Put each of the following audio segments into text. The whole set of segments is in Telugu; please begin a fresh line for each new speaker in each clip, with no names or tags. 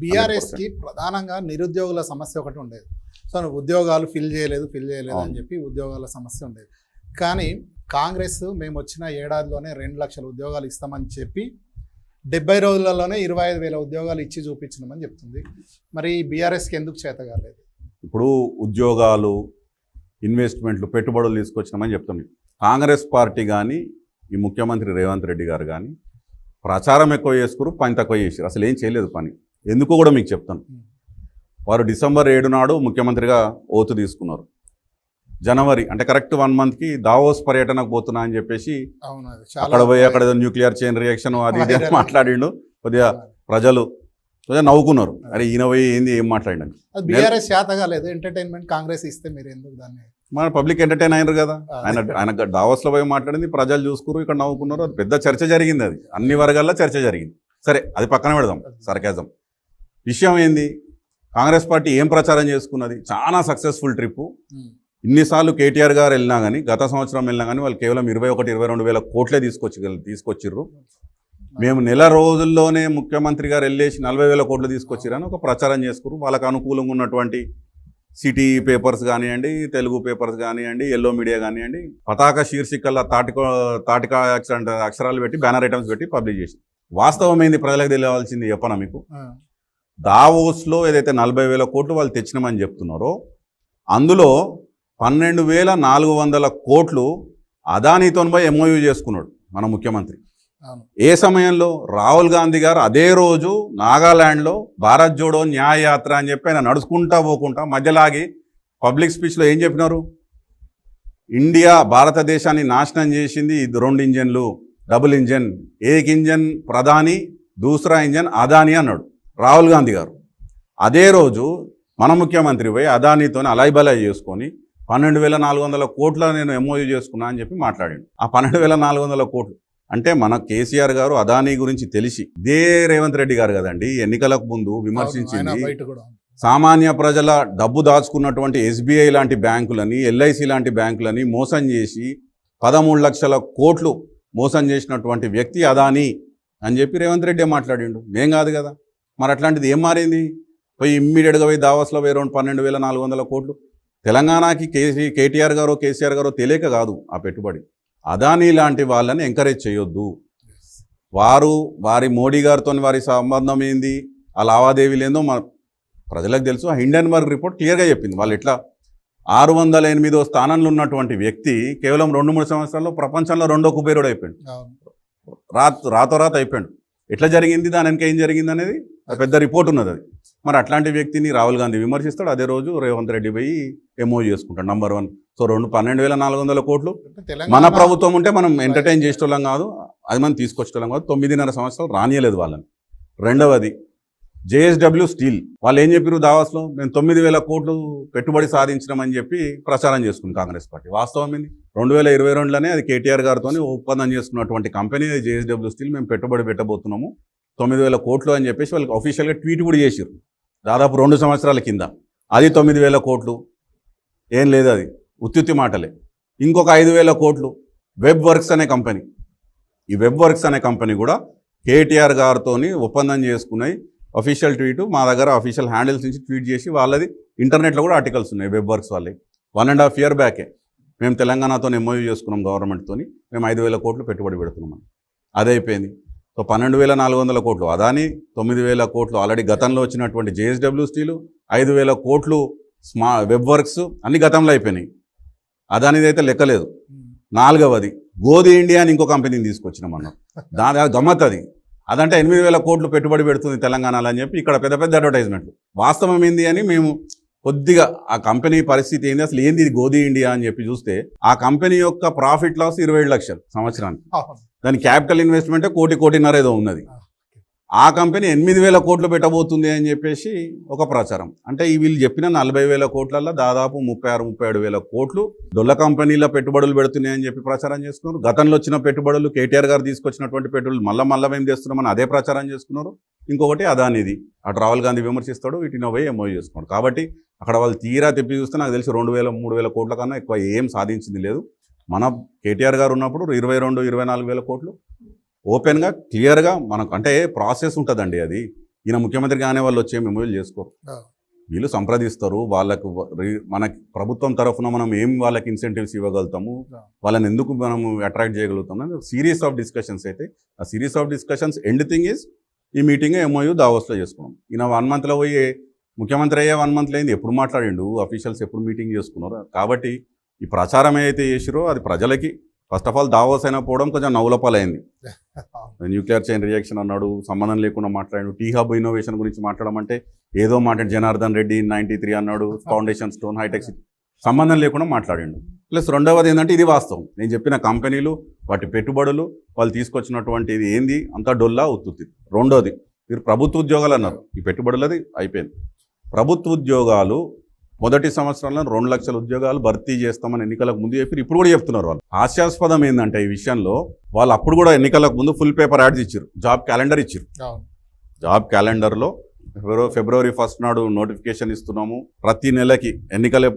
బీఆర్ఎస్కి ప్రధానంగా నిరుద్యోగుల సమస్య ఒకటి ఉండేది. సో ఉద్యోగాలు ఫిల్ చేయలేదు అని చెప్పి ఉద్యోగాల సమస్య ఉండేది. కానీ కాంగ్రెస్ మేము వచ్చిన ఏడాదిలోనే 2 లక్షల ఉద్యోగాలు ఇస్తామని చెప్పి 70 రోజులలోనే 25,000 ఉద్యోగాలు ఇచ్చి చూపించినామని చెప్తుంది. మరి బీఆర్ఎస్కి ఎందుకు చేత కాలేదు?
ఇప్పుడు ఉద్యోగాలు, ఇన్వెస్ట్మెంట్లు, పెట్టుబడులు తీసుకొచ్చినామని చెప్తుంది. కాంగ్రెస్ పార్టీ కానీ ఈ ముఖ్యమంత్రి రేవంత్ రెడ్డి గారు కానీ ప్రచారం ఎక్కువ చేసుకురు, పని తక్కువ చేసారు. అసలు ఏం చేయలేదు పని. ఎందుకో కూడా మీకు చెప్తాను. వారు డిసెంబర్ 7 నాడు ముఖ్యమంత్రిగా ఓతు తీసుకున్నారు. జనవరి అంటే కరెక్ట్ 1 మంత్కి దావోస్ పర్యటనకు పోతున్నా అని చెప్పేసి అక్కడ పోయి అక్కడ న్యూక్లియర్ చైన్ రియాక్షన్ అది ఇది మాట్లాడిండు. కొద్దిగా ప్రజలు కొద్దిగా నవ్వుకున్నారు. అరే ఈయన పోయి ఏంది ఏం మాట్లాడినాను.
బీఆర్ఎస్ చేత కాలేదు. ఎంటర్టైన్మెంట్ కాంగ్రెస్ ఇస్తే మీరు ఎందుకు దాన్ని?
మన పబ్లిక్ ఎంటర్టైన్ అయినారు కదా. ఆయన దావోస్లో పోయి మాట్లాడింది, ప్రజలు చూసుకున్నారు, ఇక్కడ నవ్వుకున్నారు. అది పెద్ద చర్చ జరిగింది. అది అన్ని వర్గాల్లో చర్చ జరిగింది. సరే అది పక్కన పెడదాం. సర్కాజం విషయం ఏంది? కాంగ్రెస్ పార్టీ ఏం ప్రచారం చేసుకున్నది? చాలా సక్సెస్ఫుల్ ట్రిప్పు. ఇన్నిసార్లు కేటీఆర్ గారు వెళ్ళినా కానీ, గత సంవత్సరం వెళ్ళినా కానీ వాళ్ళు కేవలం 21-22 వేల కోట్లే తీసుకొచ్చిర్రు. మేము నెల రోజుల్లోనే ముఖ్యమంత్రి గారు వెళ్ళేసి 40,000 కోట్లు తీసుకొచ్చిరని ఒక ప్రచారం చేసుకున్నారు. వాళ్ళకు అనుకూలంగా ఉన్నటువంటి సిటీ పేపర్స్ కానివ్వండి, తెలుగు పేపర్స్ కానివ్వండి, ఎల్లో మీడియా కానివ్వండి, పతాక శీర్షికల్లో తాటిక అక్షరాలు పెట్టి బ్యానర్ ఐటమ్స్ పెట్టి పబ్లిష్ చేసి. వాస్తవం ఏంది ప్రజలకు తెలియవలసింది చెప్పనా మీకు? దావోస్లో ఏదైతే 40,000 కోట్లు వాళ్ళు తెచ్చినామని చెప్తున్నారో అందులో 12,400 కోట్లు అదానీతో పోయి ఎంఓయూ చేసుకున్నాడు మన ముఖ్యమంత్రి. ఏ సమయంలో? రాహుల్ గాంధీ గారు అదే రోజు నాగాల్యాండ్లో భారత్ జోడో న్యాయ యాత్ర అని చెప్పి ఆయన నడుచుకుంటా పోకుండా మధ్యలాగి పబ్లిక్ స్పీచ్లో ఏం చెప్పినారు? ఇండియా భారతదేశాన్ని నాశనం చేసింది 2 ఇంజన్లు, డబుల్ ఇంజన్, ఏక్ ఇంజన్ ప్రధాని, దూసరా ఇంజన్ అదానీ అన్నాడు రాహుల్ గాంధీ గారు. అదే రోజు మన ముఖ్యమంత్రి పోయి అదానీతో అలైబలై చేసుకొని 12,400 కోట్ల నేను ఎంఓయూ చేసుకున్నా అని చెప్పి మాట్లాడాడు. ఆ 12,400 కోట్లు అంటే మన కేసీఆర్ గారు అదానీ గురించి తెలిసి ఇదే రేవంత్ రెడ్డి గారు కదండి ఎన్నికలకు ముందు విమర్శించింది. సామాన్య ప్రజల డబ్బు దాచుకున్నటువంటి ఎస్బీఐ లాంటి బ్యాంకులని, ఎల్ఐసి లాంటి బ్యాంకులని మోసం చేసి 13 లక్షల కోట్లు మోసం చేసినటువంటి వ్యక్తి అదానీ అని చెప్పి రేవంత్ రెడ్డి మాట్లాడిండు. ఏం కాదు కదా. మరి అట్లాంటిది ఏం మారింది? పోయి ఇమ్మీడియట్గా పోయి దావోస్లో పోయి 12,400 కోట్లు. తెలంగాణకి కేటీఆర్ గారో కేసీఆర్ గారో తెలియక కాదు ఆ పెట్టుబడి. అదానీ లాంటి వాళ్ళని ఎంకరేజ్ చేయొద్దు. వారి మోడీ గారితో వారి సంబంధం ఏంది, ఆ లావాదేవీలు ఏందో మన ప్రజలకు తెలుసు. ఆ హిండెన్బర్గ్ రిపోర్ట్ క్లియర్గా చెప్పింది. వాళ్ళు ఎట్లా 608వ స్థానంలో ఉన్నటువంటి వ్యక్తి కేవలం 2-3 సంవత్సరాల్లో ప్రపంచంలో 2వ కుబేరుడు అయిపోయాడు. రాతోరాత అయిపోయాడు. ఎట్లా జరిగింది, దాని వెనక ఏం జరిగింది అనేది పెద్ద రిపోర్ట్ ఉన్నది. అది మరి అట్లాంటి వ్యక్తిని రాహుల్ గాంధీ విమర్శిస్తాడు. అదే రోజు రేవంత్ రెడ్డి పోయి ఎంఓయూ చేసుకుంటాడు. నంబర్ 1. సో 12,400 కోట్లు మన ప్రభుత్వం ఉంటే మనం ఎంటర్టైన్ చేసేటోళ్ళం కాదు, అది మనం తీసుకొచ్చేటోళ్ళం కాదు. 9.5 సంవత్సరాలు రానియలేదు వాళ్ళని. రెండవది జేఎస్డబ్ల్యూ స్టీల్ వాళ్ళు ఏం చెప్పారు దావాస్లో? మేము 9,000 కోట్లు పెట్టుబడి సాధించినామని చెప్పి ప్రచారం చేసుకుంది కాంగ్రెస్ పార్టీ. వాస్తవం ఏంది? 2022లోనే అది కేటీఆర్ గారితో ఒప్పందం చేసుకున్నటువంటి కంపెనీ జేఎస్డబ్ల్యూ స్టీల్. మేము పెట్టుబడి పెట్టబోతున్నాము 9,000 కోట్లు అని చెప్పేసి వాళ్ళకి అఫీషియల్గా ట్వీట్ కూడా చేశారు దాదాపు 2 సంవత్సరాల కింద. అది 9,000 కోట్లు ఏం లేదు, అది ఉత్తుత్తి మాటలే. ఇంకొక 5,000 కోట్లు వెబ్ వర్క్స్ అనే కంపెనీ. ఈ వెబ్ వర్క్స్ అనే కంపెనీ కూడా కేటీఆర్ గారితో ఒప్పందం చేసుకున్నాయి. అఫీషియల్ ట్వీట్ మా దగ్గర అఫీషియల్ హ్యాండిల్స్ నుంచి ట్వీట్ చేసి వాళ్ళది ఇంటర్నెట్లో కూడా ఆర్టికల్స్ ఉన్నాయి. వెబ్ వర్క్స్ వాళ్ళే 1.5 year బ్యాకే మేము తెలంగాణతో ఎంఓయూ చేసుకున్నాం గవర్నమెంట్తో, మేము 5,000 కోట్లు పెట్టుబడి పెడుతున్నామని. అదే అయిపోయింది. సో 12,400 కోట్లు అదాని, 9,000 కోట్లు ఆల్రెడీ గతంలో వచ్చినటువంటి జేఎస్డబ్ల్యూ స్టీలు, 5,000 కోట్లు వెబ్ వర్క్స్ అన్ని గతంలో అయిపోయినాయి. అదానిది అయితే లెక్కలేదు. 4వది గోధి ఇండియా అని ఇంకో కంపెనీని తీసుకొచ్చినాం అన్నాం. దాని గమ్మత్ అది. అదంటే 8,000 కోట్లు పెట్టుబడి పెడుతుంది తెలంగాణలో అని చెప్పి ఇక్కడ పెద్ద పెద్ద అడ్వర్టైజ్మెంట్లు. వాస్తవం ఏంది అని మేము కొద్దిగా ఆ కంపెనీ పరిస్థితి ఏంది, అసలు ఏంది ఇది గోధి ఇండియా అని చెప్పి చూస్తే ఆ కంపెనీ యొక్క ప్రాఫిట్ లాస్ 27 లక్షలు సంవత్సరానికి. దాని క్యాపిటల్ ఇన్వెస్ట్మెంటే 1.5 ఏదో ఉన్నది. ఆ కంపెనీ 8,000 కోట్లు పెట్టబోతుంది అని చెప్పేసి ఒక ప్రచారం. అంటే వీళ్ళు చెప్పిన 40,000 కోట్లలో దాదాపు 36-37 కోట్లు డొల్ల కంపెనీల పెట్టుబడులు పెడుతున్నాయి అని చెప్పి ప్రచారం చేసుకున్నారు. గతంలో వచ్చిన పెట్టుబడులు కేటీఆర్ గారు తీసుకొచ్చినటువంటి పెట్టుబడులు మళ్ళీ మేము చేస్తున్నామని అదే ప్రచారం చేసుకున్నారు. ఇంకొకటి అదానిది అటు రాహుల్ గాంధీ విమర్శిస్తాడు, వీటిని పోయి ఎంఓయూ చేసుకున్నాడు. కాబట్టి అక్కడ వాళ్ళు తీరా తెప్పి చూస్తే నాకు తెలిసి 2,000-3,000 కోట్ల కన్నా ఎక్కువ ఏం సాధించింది లేదు. మన కేటీఆర్ గారు ఉన్నప్పుడు 22-24 వేల కోట్లు ఓపెన్గా క్లియర్గా మనకు అంటే ప్రాసెస్ ఉంటుందండి. అది ఈయన ముఖ్యమంత్రి కానీ వాళ్ళు వచ్చే మెమోరీలు చేసుకోరు. వీళ్ళు సంప్రదిస్తారు, వాళ్ళకు మనకి ప్రభుత్వం తరఫున మనం ఏం వాళ్ళకి ఇన్సెంటివ్స్ ఇవ్వగలుగుతాము, వాళ్ళని ఎందుకు మనం అట్రాక్ట్ చేయగలుగుతాము, సిరీస్ ఆఫ్ డిస్కషన్స్ అయితే ఆ series of discussions end thing is ఈ మీటింగ్ MOU దావోస్లో చేసుకున్నాం. ఈయన 1 monthలో పోయి ముఖ్యమంత్రి అయ్యే 1 month అయింది, ఎప్పుడు మాట్లాడిండు, అఫీషియల్స్ ఎప్పుడు మీటింగ్ చేసుకున్నారు. కాబట్టి ఈ ప్రచారం ఏదైతే చేసిరో అది ప్రజలకి ఫస్ట్ ఆఫ్ ఆల్ దావోస్ అయినా పోవడం కొంచెం నవ్వులపాలైంది. న్యూక్లియర్ చైన్ రియాక్షన్ అన్నాడు, సంబంధం లేకుండా మాట్లాడాడు. టీ హబ్ ఇన్నోవేషన్ గురించి మాట్లాడమంటే ఏదో మాట్లాడి జనార్దన్ రెడ్డి 93 అన్నాడు, ఫౌండేషన్ స్టోన్ హైటెక్ సిటీ సంబంధం లేకుండా మాట్లాడిండు. ప్లస్ రెండవది ఏంటంటే ఇది వాస్తవం, నేను చెప్పిన కంపెనీలు వాటి పెట్టుబడులు వాళ్ళు తీసుకొచ్చినటువంటి ఇది ఏంది అంతా డొల్లా ఉత్తుత్తి. రెండోది మీరు ప్రభుత్వ ఉద్యోగాలు అన్నారు, ఈ పెట్టుబడులది అయిపోయింది. ప్రభుత్వ ఉద్యోగాలు మొదటి సంవత్సరంలో 2 లక్షల ఉద్యోగాలు భర్తీ చేస్తామని ఎన్నికలకు ముందు చెప్పి ఇప్పుడు కూడా చెప్తున్నారు. వాళ్ళు హాస్యాస్పదం ఏంటంటే ఈ విషయంలో వాళ్ళు అప్పుడు కూడా ఎన్నికలకు ముందు ఫుల్ పేపర్ యాడ్స్ ఇచ్చారు, జాబ్ క్యాలెండర్ ఇచ్చారు. జాబ్ క్యాలెండర్లో February 1st నాడు నోటిఫికేషన్ ఇస్తున్నాము, ప్రతి నెలకి ఎన్నికలు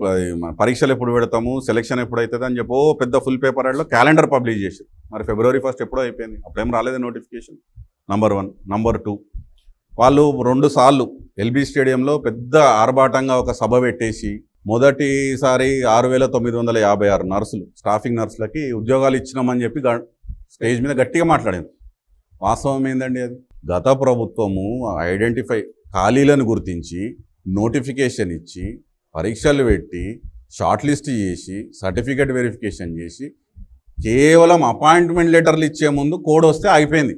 పరీక్షలు ఎప్పుడు పెడతాము, సెలక్షన్ ఎప్పుడు అవుతుంది అని చెప్పి పెద్ద ఫుల్ పేపర్ యాడ్లో క్యాలెండర్ పబ్లిష్ చేశారు. మరి February 1st ఎప్పుడో అయిపోయింది, అప్పుడేం రాలేదు నోటిఫికేషన్. నంబర్ 1. నంబర్ 2, వాళ్ళు 2 సార్లు LB స్టేడియంలో పెద్ద ఆర్భాటంగా ఒక సభ పెట్టేసి మొదటిసారి 6,956 నర్సులు, స్టాఫింగ్ నర్సులకి ఉద్యోగాలు ఇచ్చినామని చెప్పి స్టేజ్ మీద గట్టిగా మాట్లాడారు. వాస్తవం ఏందండి అది? గత ప్రభుత్వము ఐడెంటిఫై ఖాళీలను గుర్తించి నోటిఫికేషన్ ఇచ్చి పరీక్షలు పెట్టి షార్ట్ లిస్ట్ చేసి సర్టిఫికేట్ వెరిఫికేషన్ చేసి కేవలం అపాయింట్మెంట్ లెటర్లు ఇచ్చే ముందు కోడ్ వస్తే అయిపోయింది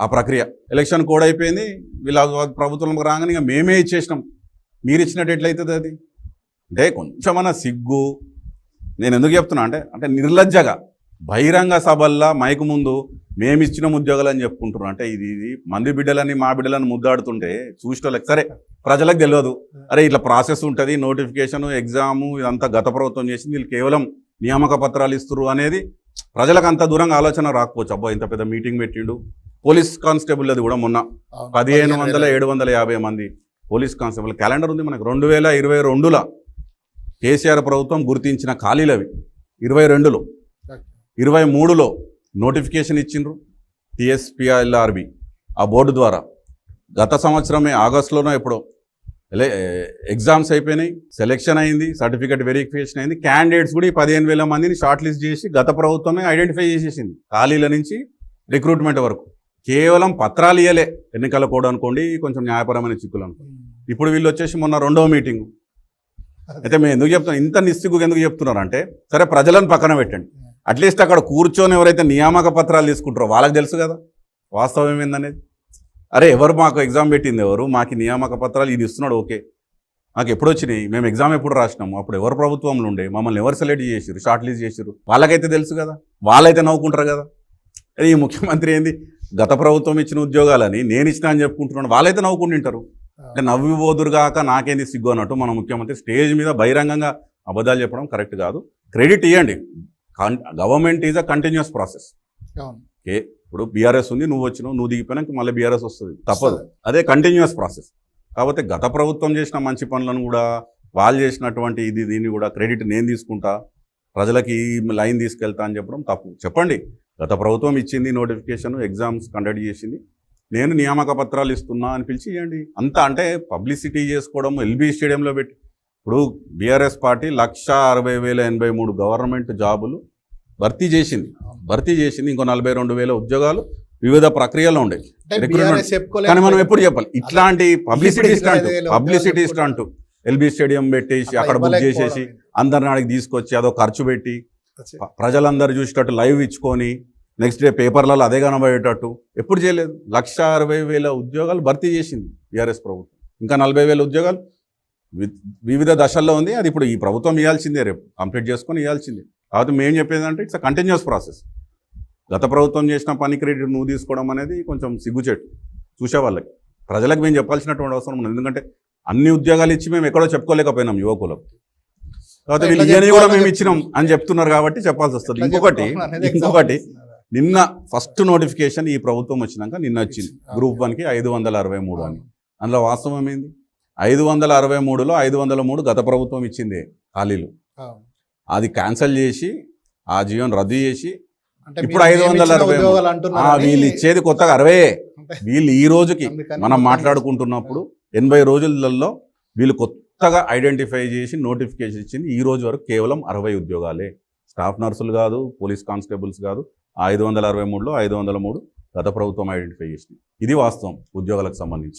ఆ ప్రక్రియ. ఎలక్షన్ కోడ్ అయిపోయింది, వీళ్ళ ప్రభుత్వంలోకి రాగానే ఇక మేమే ఇచ్చేసినాం, మీరు ఇచ్చినట్టు ఎట్లయితుంది అది? అంటే కొంచెమన్నా సిగ్గు. నేను ఎందుకు చెప్తున్నా అంటే నిర్లజ్జగా బహిరంగ సభల్లో మైకు ముందు మేము ఇచ్చిన ఉద్యోగాలు అని చెప్పుకుంటున్నాం. అంటే ఇది మంది బిడ్డలని మా బిడ్డలని ముద్దాడుతుంటే చూసేటోళ్ళకి సరే ప్రజలకు తెలియదు, అరే ఇట్లా ప్రాసెస్ ఉంటుంది, నోటిఫికేషన్ ఎగ్జాము ఇదంతా గత ప్రభుత్వం చేసింది, వీళ్ళు కేవలం నియామక పత్రాలు ఇస్తున్నారు అనేది ప్రజలకు అంత దూరంగా ఆలోచన రాకపోవచ్చు. అబ్బా ఇంత పెద్ద మీటింగ్ పెట్టిండు. పోలీస్ కానిస్టేబుల్ అది కూడా మొన్న 15,750 మంది పోలీస్ కానిస్టేబుల్ క్యాలెండర్ ఉంది మనకు. 2022లో కేసీఆర్ ప్రభుత్వం గుర్తించిన ఖాళీలవి. 22లో 23లో నోటిఫికేషన్ ఇచ్చిండ్రు TSPLRB ఆ బోర్డు ద్వారా. గత సంవత్సరమే ఆగస్టులోనో ఎప్పుడో ఎగ్జామ్స్ అయిపోయినాయి, సెలెక్షన్ అయింది, సర్టిఫికేట్ వెరిఫికేషన్ అయింది. క్యాండిడేట్స్ కూడా 15,000 మందిని షార్ట్ లిస్ట్ చేసి గత ప్రభుత్వమే ఐడెంటిఫై చేసేసింది ఖాళీల నుంచి రిక్రూట్మెంట్ వరకు. కేవలం పత్రాలు ఇయ్యలే, ఎన్నికల కోడ్ అనుకోండి, కొంచెం న్యాయపరమైన చిక్కులు అనుకోండి. ఇప్పుడు వీళ్ళు వచ్చేసి మొన్న 2వ మీటింగు. అయితే మేము ఎందుకు చెప్తున్నాం, ఇంత నిస్సిగ్గు ఎందుకు చెప్తున్నారు అంటే, సరే ప్రజలను పక్కన పెట్టండి, అట్లీస్ట్ అక్కడ కూర్చొని ఎవరైతే నియామక పత్రాలు తీసుకుంటారో వాళ్ళకి తెలుసు కదా వాస్తవం ఏందనేది. అరే ఎవరు మాకు ఎగ్జామ్ పెట్టింది, ఎవరు మాకు నియామక పత్రాలు ఇది ఇస్తున్నాడు, ఓకే మాకు ఎప్పుడు వచ్చినాయి, మేము ఎగ్జామ్ ఎప్పుడు రాసినాము, అప్పుడు ఎవరు ప్రభుత్వంలో ఉండే, మమ్మల్ని ఎవరు సెలెక్ట్ చేసారు, షార్ట్ లిస్ట్ చేసారు, వాళ్ళకైతే తెలుసు కదా, వాళ్ళైతే నవ్వుకుంటారు కదా. అదే ఈ ముఖ్యమంత్రి ఏంది గత ప్రభుత్వం ఇచ్చిన ఉద్యోగాలని నేను ఇచ్చిన అని చెప్పుకుంటున్నాను, వాళ్ళైతే నవ్వుకుంటుంటారు. అంటే నవ్విపోదురుగాక నాకేంది సిగ్గు అన్నట్టు మన ముఖ్యమంత్రి స్టేజ్ మీద బహిరంగంగా అబద్ధాలు చెప్పడం కరెక్ట్ కాదు. క్రెడిట్ ఇవ్వండి, government is a continuous process. Okay, ఇప్పుడు బీఆర్ఎస్ ఉంది, నువ్వు వచ్చినావు, నువ్వు దిగిపోయినాక మళ్ళీ బీఆర్ఎస్ వస్తుంది, తప్పదు, అదే కంటిన్యూస్ ప్రాసెస్. కాబట్టి గత ప్రభుత్వం చేసిన మంచి పనులను కూడా వాళ్ళు చేసినటువంటి దీన్ని కూడా క్రెడిట్ నేను తీసుకుంటా, ప్రజలకి ఈ లైన్ తీసుకెళ్తా అని చెప్పడం తప్పు. చెప్పండి, గత ప్రభుత్వం ఇచ్చింది నోటిఫికేషన్, ఎగ్జామ్స్ కండక్ట్ చేసింది, నేను నియామక పత్రాలు ఇస్తున్నా అని పిలిచి ఇవ్వండి. అంతా అంటే పబ్లిసిటీ చేసుకోవడం. LB స్టేడియంలో పెట్టి ఇప్పుడు బీఆర్ఎస్ పార్టీ 1,60,083 గవర్నమెంట్ జాబులు భర్తీ చేసింది. ఇంకో 42,000 ఉద్యోగాలు వివిధ ప్రక్రియలో ఉండే. కానీ మనం ఎప్పుడు చెప్పాలి ఇట్లాంటి పబ్లిసిటీ స్టంట్ LB స్టేడియం పెట్టేసి అక్కడ బుక్ చేసేసి అందరిని నాడికి తీసుకొచ్చి అదో ఖర్చు పెట్టి ప్రజలందరూ చూసేటట్టు లైవ్ ఇచ్చుకొని నెక్స్ట్ డే పేపర్లలో అదే కనబడేటట్టు ఎప్పుడు చేయలేదు. 1,60,000 ఉద్యోగాలు భర్తీ చేసింది బీఆర్ఎస్ ప్రభుత్వం. ఇంకా 40,000 ఉద్యోగాలు వివిధ దశల్లో ఉంది. అది ఇప్పుడు ఈ ప్రభుత్వం ఇవ్వాల్సిందే, రేపు కంప్లీట్ చేసుకొని ఇవ్వాల్సిందే. కాబట్టి మేము చెప్పేది అంటే ఇట్స్ అ కంటిన్యూస్ ప్రాసెస్. గత ప్రభుత్వం చేసిన పని క్రెడిట్ నువ్వు తీసుకోవడం అనేది కొంచెం సిగ్గుచేటు చూసేవాళ్ళకి. ప్రజలకు మేము చెప్పాల్సినటువంటి అవసరం ఉంది, ఎందుకంటే అన్ని ఉద్యోగాలు ఇచ్చి మేము ఎక్కడో చెప్పుకోలేకపోయినాం యువకులకు. కాబట్టి వీళ్ళు ఇవన్నీ కూడా మేము ఇచ్చినాం అని చెప్తున్నారు కాబట్టి చెప్పాల్సి వస్తుంది. ఇంకొకటి నిన్న ఫస్ట్ నోటిఫికేషన్ ఈ ప్రభుత్వం వచ్చినాక నిన్న వచ్చింది గ్రూప్ 1కి 563 అని. అందులో వాస్తవం ఏంది, 563లో 503 గత ప్రభుత్వం ఇచ్చింది ఖాళీలు. అది క్యాన్సిల్ చేసి ఆ జీవోని రద్దు చేసి
అంటే
ఇప్పుడు
మీరు
540
నియమించిన ఉద్యోగాలు అంటున్నారు
వీళ్ళు ఇచ్చేది కొత్తగా 60.
అంటే
వీళ్ళు ఈ రోజుకి
అందుకని
మనం
మొత్తం
మాట్లాడుకుంటున్నప్పుడు 80 రోజులలో వీళ్ళు కొత్తగా ఐడెంటిఫై చేసి నోటిఫికేషన్ ఇచ్చింది ఈ రోజు వరకు కేవలం 60 ఉద్యోగాలే. స్టాఫ్ నర్సులు కాదు, పోలీస్ కానిస్టేబుల్స్ కాదు. 563లో 503 గత ప్రభుత్వం ఐడెంటిఫై చేసింది. ఇది వాస్తవం ఉద్యోగాలకు సంబంధించి.